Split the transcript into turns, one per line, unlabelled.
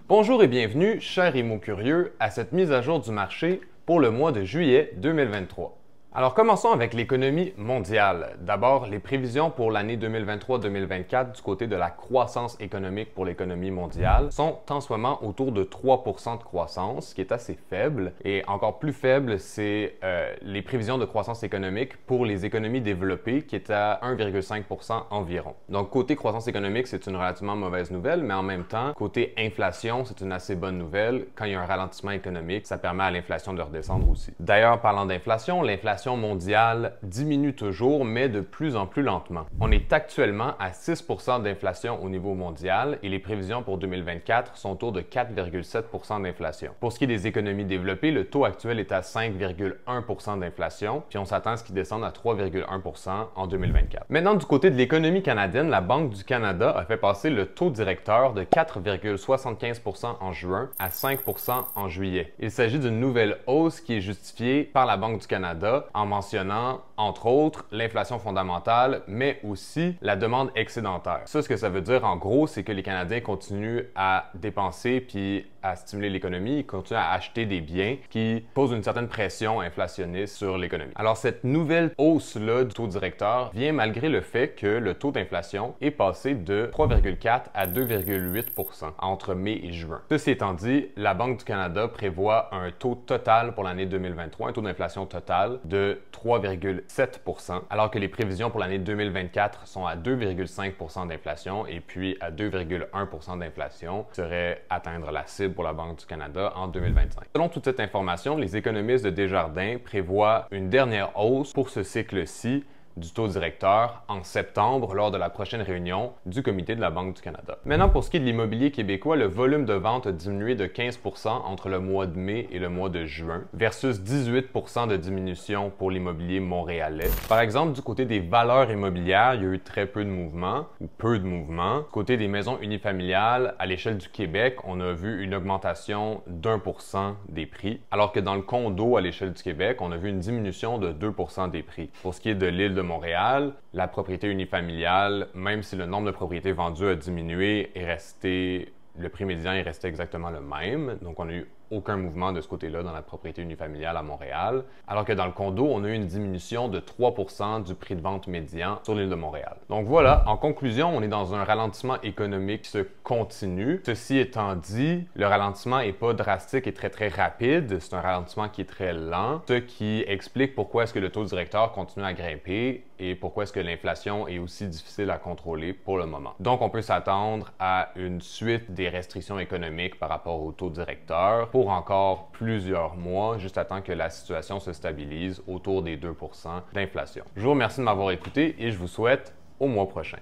Bonjour et bienvenue, chers IMO-curieux, à cette mise à jour du marché pour le mois de juillet 2023. Alors commençons avec l'économie mondiale. D'abord, les prévisions pour l'année 2023-2024 du côté de la croissance économique pour l'économie mondiale sont en ce moment autour de 3 % de croissance, ce qui est assez faible. Et encore plus faible, c'est les prévisions de croissance économique pour les économies développées qui est à 1,5 % environ. Donc côté croissance économique, c'est une relativement mauvaise nouvelle, mais en même temps, côté inflation, c'est une assez bonne nouvelle. Quand il y a un ralentissement économique, ça permet à l'inflation de redescendre aussi. D'ailleurs, parlant d'inflation, l'inflation mondiale diminue toujours, mais de plus en plus lentement. On est actuellement à 6 % d'inflation au niveau mondial et les prévisions pour 2024 sont autour de 4,7 % d'inflation. Pour ce qui est des économies développées, le taux actuel est à 5,1 % d'inflation, puis on s'attend à ce qu'il descende à 3,1 % en 2024. Maintenant, du côté de l'économie canadienne, la Banque du Canada a fait passer le taux directeur de 4,75 % en juin à 5 % en juillet. Il s'agit d'une nouvelle hausse qui est justifiée par la Banque du Canada en mentionnant, entre autres, l'inflation fondamentale, mais aussi la demande excédentaire. Ça, ce que ça veut dire, en gros, c'est que les Canadiens continuent à dépenser puis à stimuler l'économie, ils continuent à acheter des biens qui posent une certaine pression inflationniste sur l'économie. Alors, cette nouvelle hausse-là du taux directeur vient malgré le fait que le taux d'inflation est passé de 3,4 à 2,8 % entre mai et juin. Ceci étant dit, la Banque du Canada prévoit un taux total pour l'année 2023, un taux d'inflation total de 3,7 %, alors que les prévisions pour l'année 2024 sont à 2,5 % d'inflation et puis à 2,1 % d'inflation serait atteindre la cible pour la Banque du Canada en 2025. Selon toute cette information, les économistes de Desjardins prévoient une dernière hausse pour ce cycle-ci du taux directeur en septembre lors de la prochaine réunion du comité de la Banque du Canada. Maintenant, pour ce qui est de l'immobilier québécois, le volume de vente a diminué de 15 % entre le mois de mai et le mois de juin, versus 18 % de diminution pour l'immobilier montréalais. Par exemple, du côté des valeurs immobilières, il y a eu très peu de mouvements ou peu de mouvements. Du côté des maisons unifamiliales, à l'échelle du Québec, on a vu une augmentation d'1 % des prix, alors que dans le condo à l'échelle du Québec, on a vu une diminution de 2 % des prix. Pour ce qui est de l'île de Montréal, la propriété unifamiliale, même si le nombre de propriétés vendues a diminué, le prix médian est resté exactement le même. Donc, on a eu aucun mouvement de ce côté-là dans la propriété unifamiliale à Montréal, alors que dans le condo, on a eu une diminution de 3 % du prix de vente médian sur l'île de Montréal. Donc voilà, en conclusion, on est dans un ralentissement économique qui se continue. Ceci étant dit, le ralentissement n'est pas drastique et très rapide, c'est un ralentissement qui est très lent, ce qui explique pourquoi est-ce que le taux directeur continue à grimper et pourquoi est-ce que l'inflation est aussi difficile à contrôler pour le moment. Donc on peut s'attendre à une suite des restrictions économiques par rapport au taux directeur pour encore plusieurs mois, juste à temps que la situation se stabilise autour des 2 % d'inflation. Je vous remercie de m'avoir écouté et je vous souhaite au mois prochain.